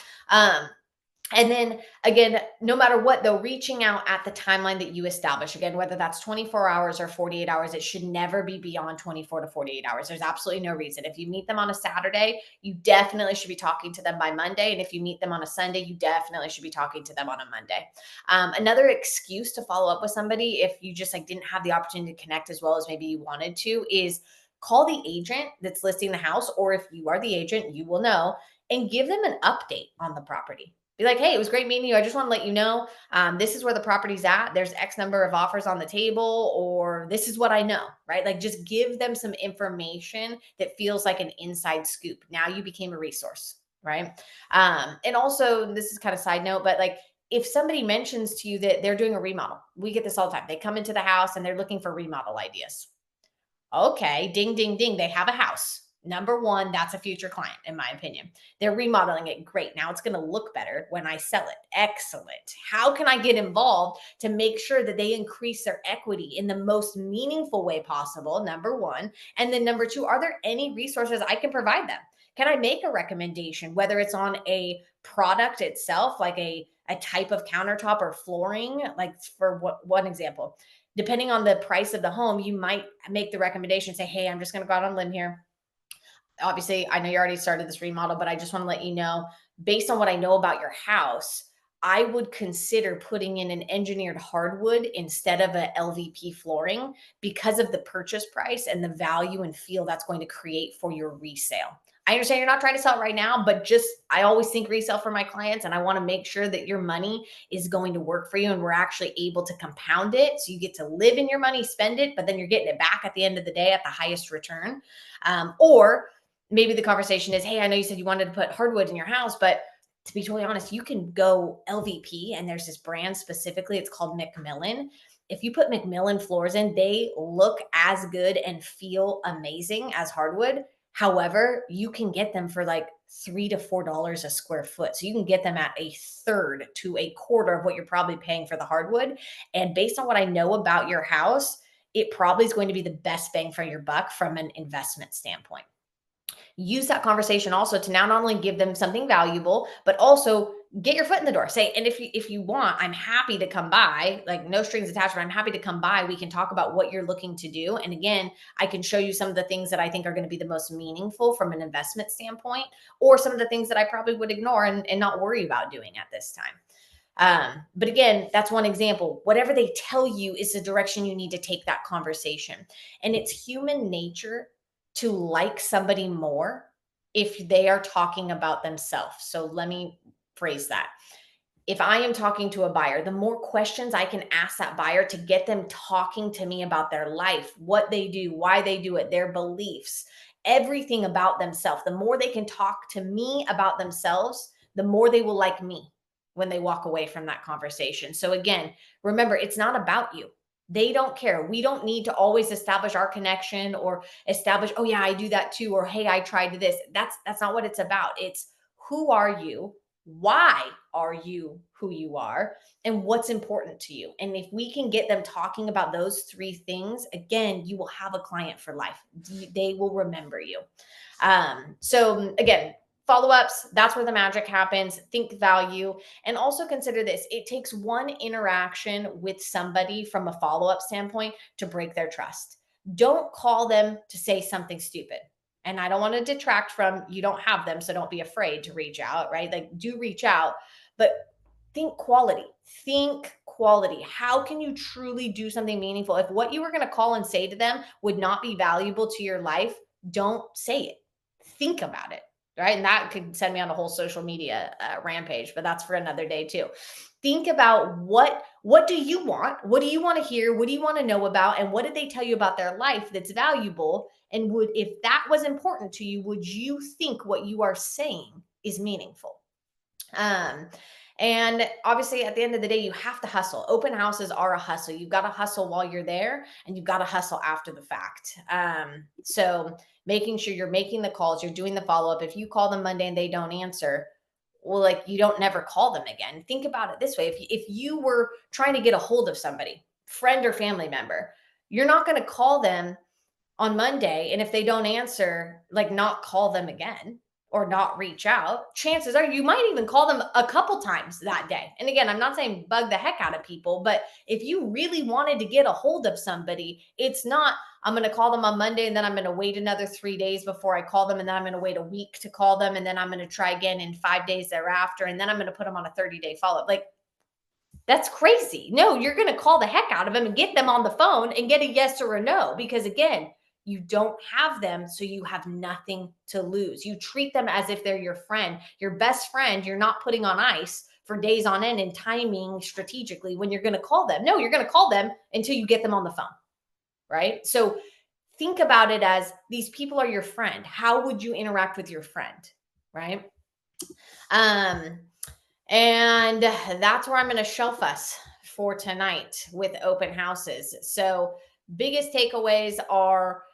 And then again, no matter what, though, reaching out at the timeline that you establish, again, whether that's 24 hours or 48 hours, it should never be beyond 24 to 48 hours. There's absolutely no reason. If you meet them on a Saturday, you definitely should be talking to them by Monday. And if you meet them on a Sunday, you definitely should be talking to them on a Monday. Another excuse to follow up with somebody, if you just like didn't have the opportunity to connect as well as maybe you wanted to, is call the agent that's listing the house. Or if you are the agent, you will know, and give them an update on the property. Be like, hey, it was great meeting you. I just want to let you know, this is where the property's at. There's X number of offers on the table, or this is what I know, right? Like, just give them some information that feels like an inside scoop. Now you became a resource, right? And also, this is kind of side note, but like, if somebody mentions to you that they're doing a remodel, we get this all the time. They come into the house and they're looking for remodel ideas. Okay, ding, ding, ding. They have a house. Number one, that's a future client, in my opinion. They're remodeling it. Great. Now it's going to look better when I sell it. Excellent. How can I get involved to make sure that they increase their equity in the most meaningful way possible? Number one. And then number two, are there any resources I can provide them? Can I make a recommendation, whether it's on a product itself, like a type of countertop or flooring? Like, for what one example, depending on the price of the home, you might make the recommendation, say, hey, I'm just going to go out on a limb here. Obviously, I know you already started this remodel, but I just want to let you know, based on what I know about your house, I would consider putting in an engineered hardwood instead of a LVP flooring because of the purchase price and the value and feel that's going to create for your resale. I understand you're not trying to sell it right now, but just I always think resale for my clients, and I want to make sure that your money is going to work for you and we're actually able to compound it. So you get to live in your money, spend it, but then you're getting it back at the end of the day at the highest return. Or maybe the conversation is, hey, I know you said you wanted to put hardwood in your house, but to be totally honest, you can go LVP, and there's this brand specifically, it's called Macmillan. If you put Macmillan floors in, they look as good and feel amazing as hardwood. However, you can get them for like $3 to $4 a square foot. So you can get them at a third to a quarter of what you're probably paying for the hardwood. And based on what I know about your house, it probably is going to be the best bang for your buck from an investment standpoint. Use that conversation also to now not only give them something valuable, but also get your foot in the door. Say, and if you want, I'm happy to come by, like no strings attached, but I'm happy to come by. We can talk about what you're looking to do. And again, I can show you some of the things that I think are going to be the most meaningful from an investment standpoint, or some of the things that I probably would ignore and not worry about doing at this time. But again, that's one example. Whatever they tell you is the direction you need to take that conversation. And it's human nature to like somebody more if they are talking about themselves. So let me phrase that. If I am talking to a buyer, the more questions I can ask that buyer to get them talking to me about their life, what they do, why they do it, their beliefs, everything about themselves, the more they can talk to me about themselves, the more they will like me when they walk away from that conversation. So again, remember, it's not about you. They don't care. We don't need to always establish our connection or establish, oh yeah, I do that too, or hey, I tried this. That's not what it's about. It's who are you? Why are you who you are? And what's important to you? And if we can get them talking about those three things, again, you will have a client for life. They will remember you. So again, follow-ups, that's where the magic happens. Think value. And also consider this, it takes one interaction with somebody from a follow-up standpoint to break their trust. Don't call them to say something stupid. And I don't want to detract from, you don't have them, so don't be afraid to reach out, right? Like, do reach out, but think quality. Think quality. How can you truly do something meaningful? If what you were going to call and say to them would not be valuable to your life, don't say it. Think about it, right? And that could send me on a whole social media rampage, but that's for another day too. Think about what do you want? What do you want to hear? What do you want to know about? And what did they tell you about their life that's valuable? And would, if that was important to you, would you think what you are saying is meaningful? Um, and obviously, at the end of the day, you have to hustle. Open houses are a hustle. You've got to hustle while you're there, and you've got to hustle after the fact. So making sure you're making the calls, you're doing the follow up. If you call them Monday and they don't answer, well, like, you don't never call them again. Think about it this way: if you were trying to get a hold of somebody, friend or family member, you're not going to call them on Monday, and if they don't answer, like, not call them again or not reach out. Chances are you might even call them a couple times that day. And again, I'm not saying bug the heck out of people, but if you really wanted to get a hold of somebody, it's not, I'm going to call them on Monday and then I'm going to wait another 3 days before I call them. And then I'm going to wait a week to call them. And then I'm going to try again in 5 days thereafter. And then I'm going to put them on a 30-day follow-up. Like, that's crazy. No, you're going to call the heck out of them and get them on the phone and get a yes or a no, because again, you don't have them, so you have nothing to lose. You treat them as if they're your friend, your best friend. You're not putting on ice for days on end and timing strategically when you're going to call them. No, you're going to call them until you get them on the phone, right? So think about it as, these people are your friend. How would you interact with your friend, right? And that's where I'm going to shelf us for tonight with open houses. So biggest takeaways are,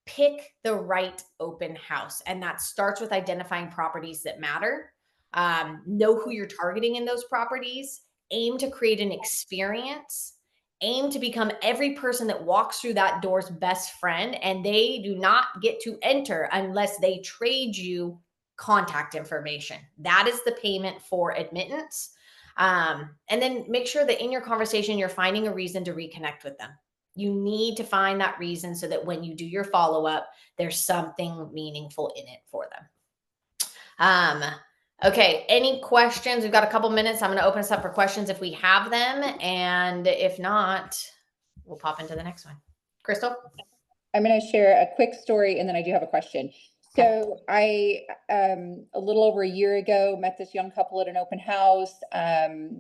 pick the right open house. And that starts with identifying properties that matter. Know who you're targeting in those properties. Aim to create an experience. Aim to become every person that walks through that door's best friend. And they do not get to enter unless they trade you contact information. That is the payment for admittance. And then make sure that in your conversation, you're finding a reason to reconnect with them. You need to find that reason so that when you do your follow up, there's something meaningful in it for them. Okay, any questions? We've got a couple minutes. I'm going to open us up for questions if we have them. And if not, we'll pop into the next one. Crystal? I'm going to share a quick story and then I do have a question. Okay. So I, a little over a year ago, met this young couple at an open house.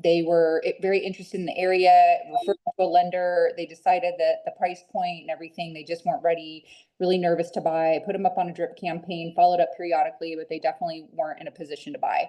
They were very interested in the area, referred to a lender. They decided that the price point and everything, they just weren't ready, really nervous to buy. Put them up on a drip campaign, followed up periodically, but they definitely weren't in a position to buy.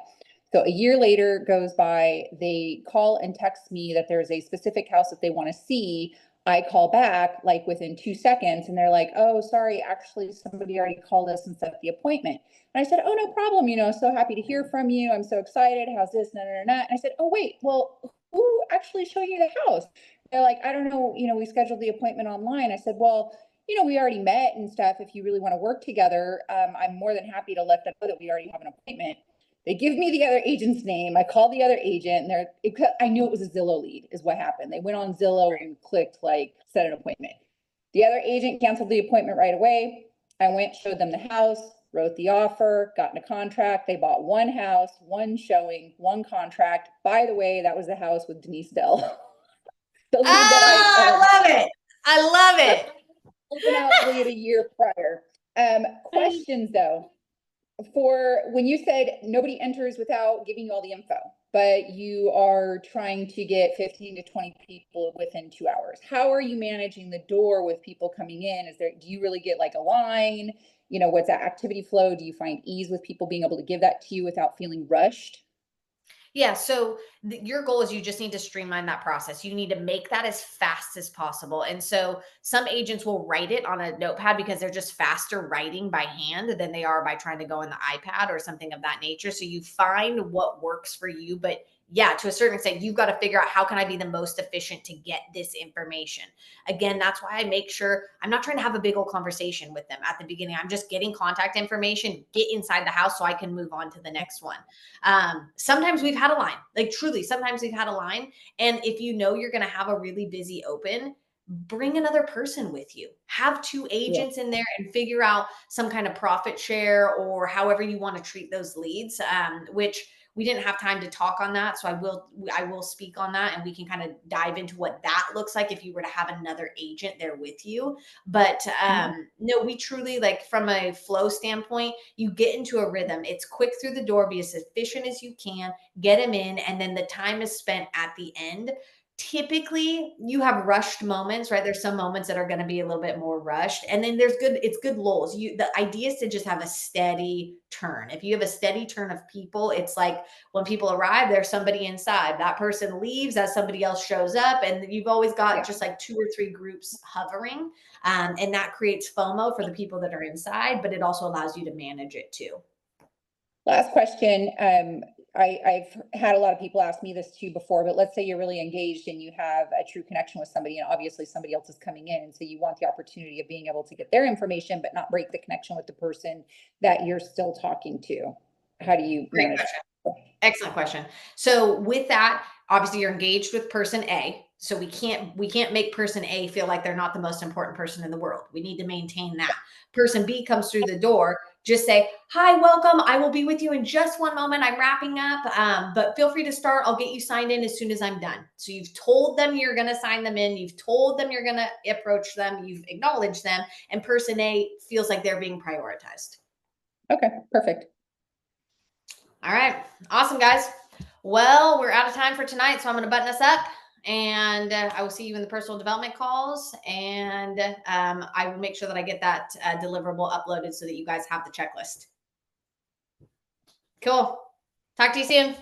So a year later goes by, they call and text me that there's a specific house that they want to see. I call back like within 2 seconds and they're like, oh, sorry, actually somebody already called us and set the appointment. And I said, oh, no problem. So happy to hear from you. I'm so excited. How's this? No. And I said, oh, wait, well, who actually showed you the house? They're like, I don't know. We scheduled the appointment online. I said, well, we already met and stuff. If you really want to work together, I'm more than happy to let them know that we already have an appointment. They give me the other agent's name. I call the other agent and I knew it was a Zillow lead is what happened. They went on Zillow and clicked like set an appointment. The other agent canceled the appointment right away. I went, showed them the house, wrote the offer, got in a contract. They bought one house, one showing, one contract. By the way, that was the house with Denise Dell. The lead that I love it. I love it. open house lead a year prior. Questions though. For when you said nobody enters without giving you all the info, but you are trying to get 15 to 20 people within 2 hours. How are you managing the door with people coming in? Do you really get like a line? What's that activity flow? Do you find ease with people being able to give that to you without feeling rushed? Yeah. So your goal is you just need to streamline that process. You need to make that as fast as possible. And so some agents will write it on a notepad because they're just faster writing by hand than they are by trying to go in the iPad or something of that nature. So you find what works for you. But yeah, to a certain extent, you've got to figure out how can I be the most efficient to get this information. Again, that's why I make sure I'm not trying to have a big old conversation with them at the beginning. I'm just getting contact information, get inside the house so I can move on to the next one. Sometimes we've had a line, like truly, sometimes we've had a line. And if you know you're going to have a really busy open, bring another person with you. Have two Yeah. agents in there and figure out some kind of profit share or however you want to treat those leads, which we didn't have time to talk on that. So I will speak on that and we can kind of dive into what that looks like if you were to have another agent there with you. But no, we truly like from a flow standpoint, you get into a rhythm. It's quick through the door, be as efficient as you can, get them in, and then the time is spent at the end. Typically you have rushed moments, right? There's some moments that are going to be a little bit more rushed, and then it's good lulls. The idea is to just have a steady turn. If you have a steady turn of people, it's like when people arrive, there's somebody inside, that person leaves as somebody else shows up, and you've always got Yeah. just like two or three groups hovering. And that creates FOMO for the people that are inside, but it also allows you to manage it too. Last question. I've had a lot of people ask me this too before, but let's say you're really engaged and you have a true connection with somebody, and obviously somebody else is coming in. And so you want the opportunity of being able to get their information, but not break the connection with the person that you're still talking to. How do you Great manage question. that? Excellent question. So with that, obviously you're engaged with person A. So we can't make person A feel like they're not the most important person in the world. We need to maintain that. Person B comes through the door, just say, "Hi, welcome. I will be with you in just one moment. I'm wrapping up, but feel free to start. I'll get you signed in as soon as I'm done." So you've told them you're going to sign them in. You've told them you're going to approach them. You've acknowledged them, and person A feels like they're being prioritized. Okay, perfect. All right. Awesome, guys. Well, we're out of time for tonight, so I'm going to button us up, and I will see you in the personal development calls. And I will make sure that I get that deliverable uploaded so that you guys have the checklist. Cool. Talk to you soon.